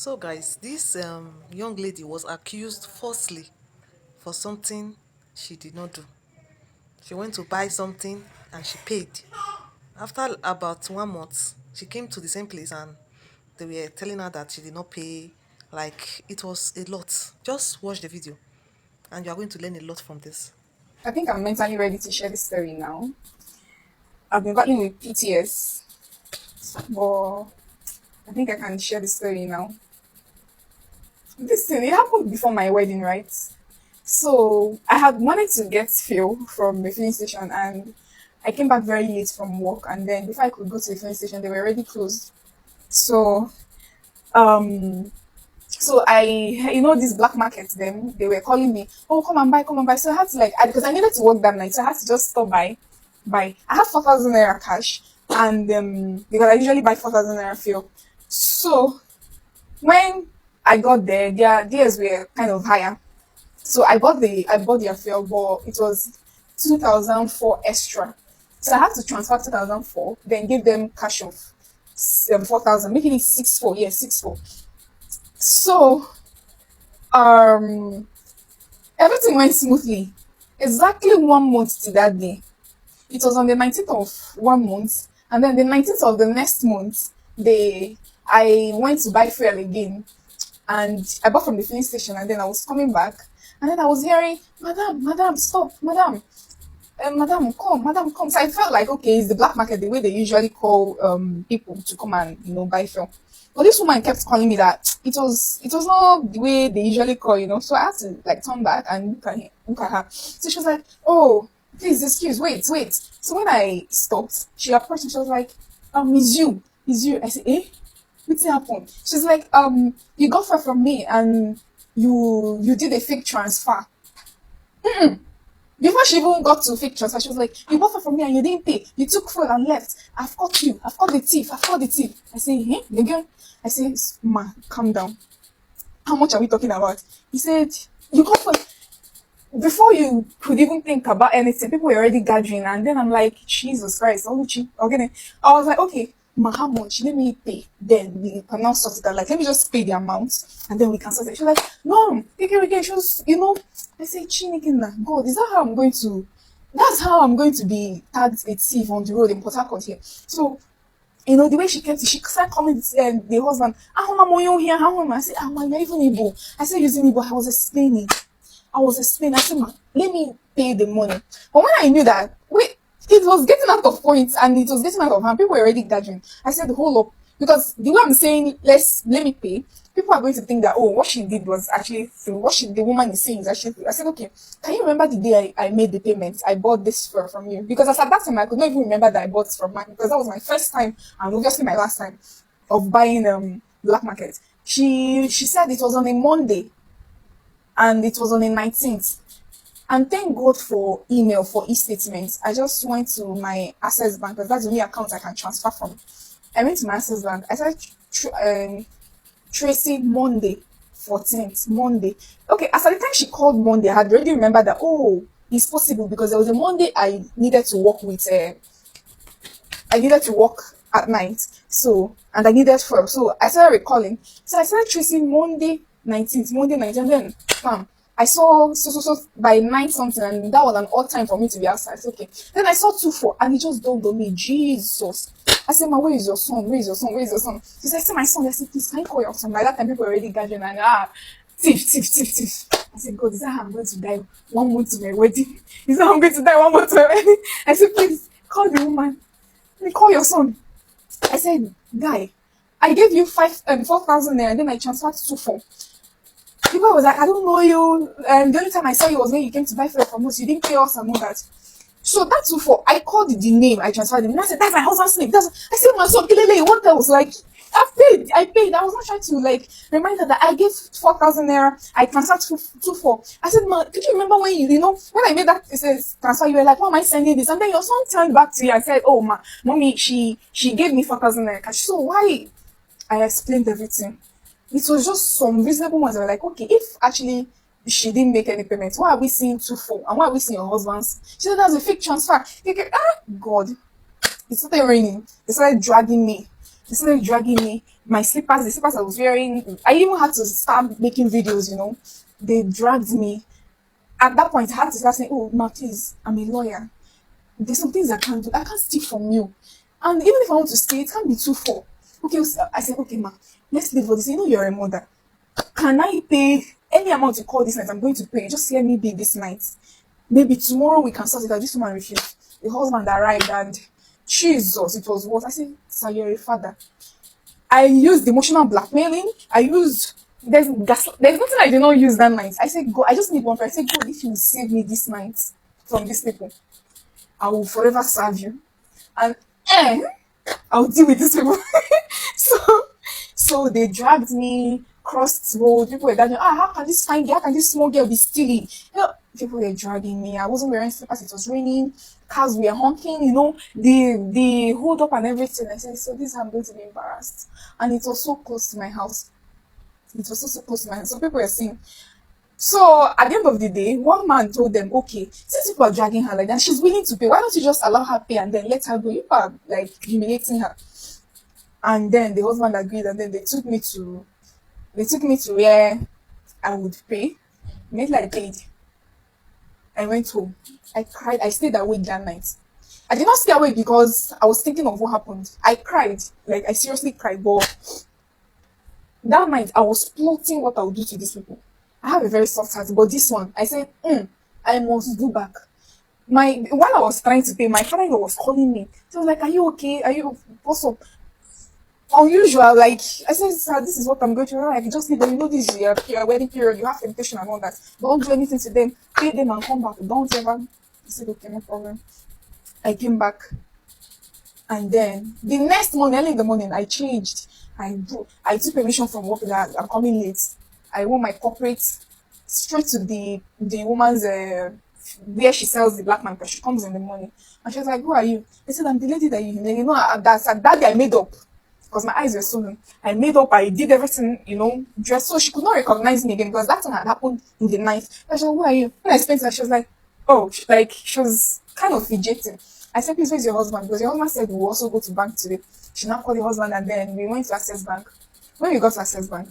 So, guys, this young lady was accused falsely for something she did not do. She went to buy something and she paid. After about 1 month, she came to the same place and they were telling her that she did not pay. Like, it was a lot. Just watch the video and you are going to learn a lot from this. I think I'm mentally ready to share this story now. I've been battling with PTS, but I think I can share the story now. This thing, it happened before my wedding, right? So I had wanted to get fuel from the filling station and I came back very late from work, and then before I could go to the filling station, they were already closed. So um so this black market, them they were calling me, oh, come and buy. So I had to because I needed to work that night, so I had to just stop by. I have 4,000 naira cash, and because I usually buy 4,000 naira fuel. So when I got there, their theirs were kind of higher. So I bought their fuel, but it was 2004 extra. So I had to transfer 2004, then give them cash of 4,000, making it 64. Yes, 64. So um everything went smoothly. Exactly 1 month to that day. It was on the 19th of 1 month, and then the 19th of the next month, they I went to buy fuel again, and I bought from the filling station, and then I was coming back, and then I was hearing, Madam, stop, Madam, Madam, come. So I felt like, okay, it's the black market, the way they usually call people to come and buy fuel. But this woman kept calling me that it was not the way they usually call. So I had to turn back and look at her. So she was like, oh, please excuse, wait. So when I stopped, she approached me. She was like, it's you. I said, eh, what's happened? She's like, you got far from me and you did a fake transfer. Before she even got to fake transfer, she was like, you bought it from me and you didn't pay. You took fuel and left. I've caught you. I've caught the thief. I've caught the thief. I say, eh? Again? I say, ma, calm down. How much are we talking about? He said, you got fuel. Before you could even think about anything, people were already gathering. And then I'm like, Jesus Christ, Oluchi. Okay. I was like, okay, ma, how much? Let me pay. Then we can now sort it out. Like, let me just pay the amount and then we can sort it. She was like, no, again. She was, I say, Chinikinda, God, is that how I'm going to, that's how I'm going to be tagged a thief on the road in Port Harcourt here. So, the way she kept it, she started calling the husband, I'm here, I said, you're even able. I said, using Igbo, I said, ma, let me pay the money. But when I knew that, wait, it was getting out of points and it was getting out of hand, people were already gathering. I said, hold up. Because the way I'm saying, let me pay, people are going to think that, oh, what she did was actually true. The woman is saying is actually true. I said, okay, can you remember the day I made the payment? I bought this from you. Because as at that time, I could not even remember that I bought from her because that was my first time and obviously my last time of buying black market. She said it was on a Monday and it was on the 19th. And thank God for email for e-statements. I just went to my Access Bank because that's the only account I can transfer from. I went to my Access Bank. I started tracing Monday, 14th, Monday. Okay, as at the time she called Monday, I had already remembered that, oh, it's possible because there was a Monday I needed to work with, I needed to work at night. So, and I needed fuel. So I started recalling. So I started tracing Monday 19th, and then, I saw so by 9 something, and that was an odd time for me to be outside. So, okay. Then I saw 2-4, and it just dawned on me, Jesus. I said, ma, where is your son? Where is your son? Where is your son? She said, I see my son. I said, please, can you call your son? By that time, people were already gathering, and thief. I said, God, is that how I'm going to die 1 month to my wedding? Is that how I'm going to die 1 month to my wedding? I said, please, call the woman. Let me call your son. I said, guy, I gave you 4,000 there, and then I transferred to 4. People was like, I don't know you. And the only time I saw you was when you came to buy fuel from us. You didn't pay us and all that. So that's for I called the name, I transferred the name. I said, that's my husband's name. I said, my son, Kilele, what else? Like, I paid. I was not trying to remind her that I gave 4,000 naira. I transferred to 4. I said, ma, could you remember when when I made that transfer, you were like, why am I sending this? And then your son turned back to you and said, oh, mommy, she gave me 4,000 naira cash. So why? I explained everything. It was just some reasonable ones that were like, okay, if actually she didn't make any payments, why are we seeing 2-4? And why are we seeing your husband's? She said, that's a fake transfer. God. It started raining. They started dragging me. My slippers, the slippers I was wearing, I even had to start making videos, They dragged me. At that point, I had to start saying, oh, ma, please, I'm a lawyer. There's some things I can't do. I can't steal from you. And even if I want to steal, it can't be too far. Okay, so I said, okay, ma, let's leave for this. You're a mother. Can I pay any amount you call this night? I'm going to pay. Just let me be this night. Maybe tomorrow we can sort it out. This woman refused. The husband arrived and Jesus, it was worse. I said, sir, you're a father. I used emotional blackmailing. I used there's nothing I did not use that night. I said, go, I just need one prayer. I said, God, if you save me this night from these people, I will forever serve you. And eh, I'll deal with these people. so so they dragged me, crossed the road. People were gathering, how can this fine girl, how can this small girl be stealing? People were dragging me. I wasn't wearing slippers, it was raining, cars were honking, the hold up and everything. I said, so this I'm going to be embarrassed. And it was so close to my house. It was so close to my house. So people were saying, so at the end of the day, one man told them, okay, since people are dragging her like that, she's willing to pay. Why don't you just allow her pay and then let her go? You are like humiliating her. And then the husband agreed, and then they took me to where I would pay. Immediately I paid. I went home. I cried. I stayed awake that night. I did not stay awake because I was thinking of what happened. I cried. Like I seriously cried. But that night I was plotting what I would do to these people. I have a very soft heart, but this one, I said, I must do back. While I was trying to pay, my father was calling me. He was like, "Are you okay? Are you what's up?" Unusual, like I said, sir, this is what I'm going through. Like, you just need them, this is your wedding period, you have temptation and all that. Don't do anything to them, pay them and come back. Don't ever. I said, okay, no problem. I came back, and then the next morning, early in the morning, I changed. I took permission from work that I'm coming late. I wore my corporate straight to the woman's where she sells the black man because she comes in the morning. And she was like, "Who are you?" I said, "I'm the lady that that day I made up because my eyes were swollen. I made up, I did everything, dressed so she could not recognize me again because that thing had happened in the night." And she was like, "Who are you?" When I explained to her, she was like, "Oh," she was kind of fidgeting. I said, "Please, where's your husband?" Because your husband said we will also go to bank today. She now called the husband and then we went to Access Bank. When we got to Access Bank,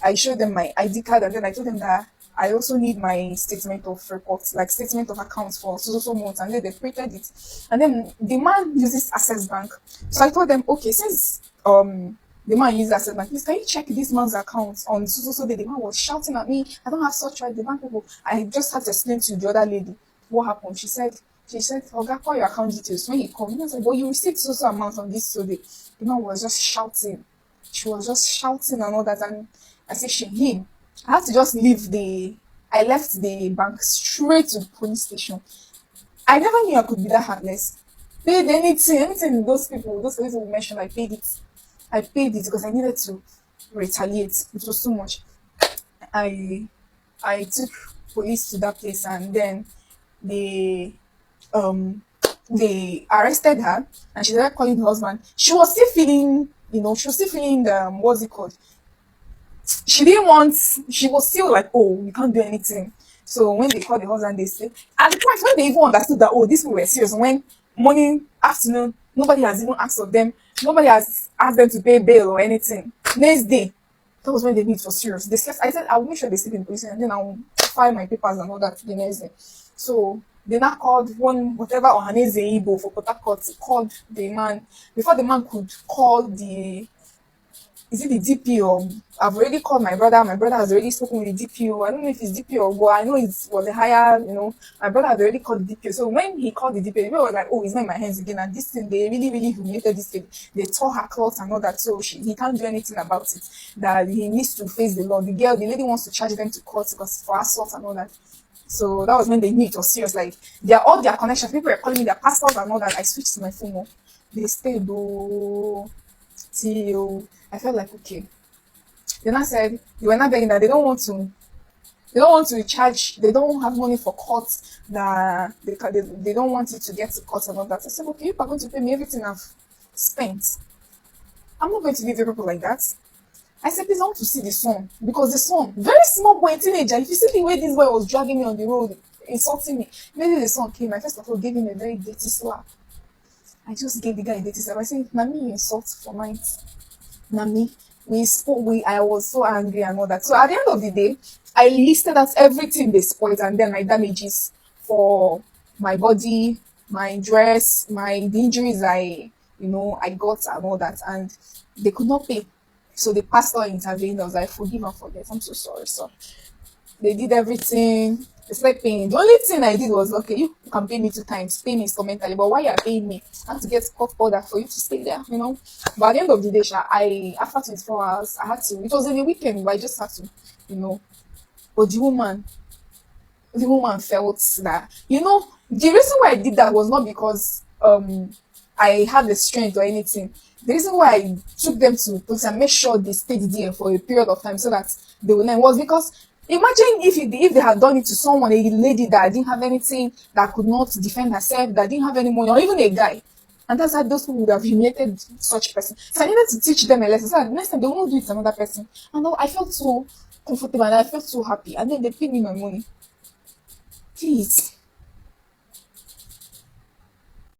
I showed them my ID card and then I told them that I also need my statement of reports, like statement of accounts for so months, and then they printed it. And then the man uses Access Bank. So I told them, okay, since the man uses Access Bank, please can you check this man's account on so day. The man was shouting at me, I don't have such right, the bank people. I just had to explain to the other lady what happened. She said, Oga, call your account details. When he called me, I said, but you received so amount on this so day. The man was just shouting. She was just shouting and all that, and I said, him. I had to just I left the bank straight to the police station. I never knew I could be that heartless. Paid anything those people mentioned, I paid it. I paid it because I needed to retaliate. It was too much. I I took police to that place and then they um they arrested her and she started calling the husband. She was still feeling what's it called, she didn't want, she was still like, oh, you can't do anything. So when they called the husband, they said, at the point when they even understood that, oh, these people were serious, when morning, afternoon, nobody has even asked of them, nobody has asked them to pay bail or anything. Next day, that was when they knew it was serious. They slept, I said, I'll make sure they sleep in police and then I'll file my papers and all that the next day. So they now called one, whatever, Ohaneze Igbo for Port Harcourt, called the man, before the man could call the, is it the DPO? I've already called my brother. My brother has already spoken with the DPO. I don't know if it's DPO, but I know it was a higher, my brother had already called the DPO. So when he called the DPO, the DPO was like, oh, it's not in my hands again. And this thing, they really, really humiliated this thing. They tore her clothes and all that. So he can't do anything about it. That he needs to face the law. The lady wants to charge them to court because for assault and all that. So that was when they knew it was serious. Like, all their connections, people were calling me their pastors and all that. I switched to my phone. Oh. They stayed, oh, till I felt like, okay. Then I said, they were not begging that they don't want to charge, they don't have money for court, that they don't want it to get to court and all that. I said, okay, you are going to pay me everything I've spent. I'm not going to leave you people like that. I said, please, I want to see the son. Because the son, very small boy, teenager, if you see the way this boy was dragging me on the road, insulting me, maybe the son came, I first of all gave him a very dirty slap. I just gave the guy a dirty slap. I said, Nami, you insult for night. Nami, We spoke, I was so angry and all that. So at the end of the day, I listed out everything they spoiled and then my damages for my body, my dress, the injuries I got and all that, and they could not pay. So the pastor intervened. I was like, forgive and forget. I'm so sorry, sir. They did everything. They started paying. The only thing I did was, okay, you can pay me 2 times, pay me instrumentally, but why you are paying me? I have to get court order for you to stay there. But at the end of the day, after 24 hours, I had to. It was in a weekend, but I just had to, you know. But the woman felt that, the reason why I did that was not because I had the strength or anything. The reason why I took them to police and made sure they stayed there for a period of time so that they would learn was because imagine if they had done it to someone, a lady that didn't have anything, that could not defend herself, that didn't have any money, or even a guy. And that's how those people would have humiliated such person. So I needed to teach them a lesson so that the next time they won't do it to another person. And I felt so comfortable and I felt so happy. And then they paid me my money. Please.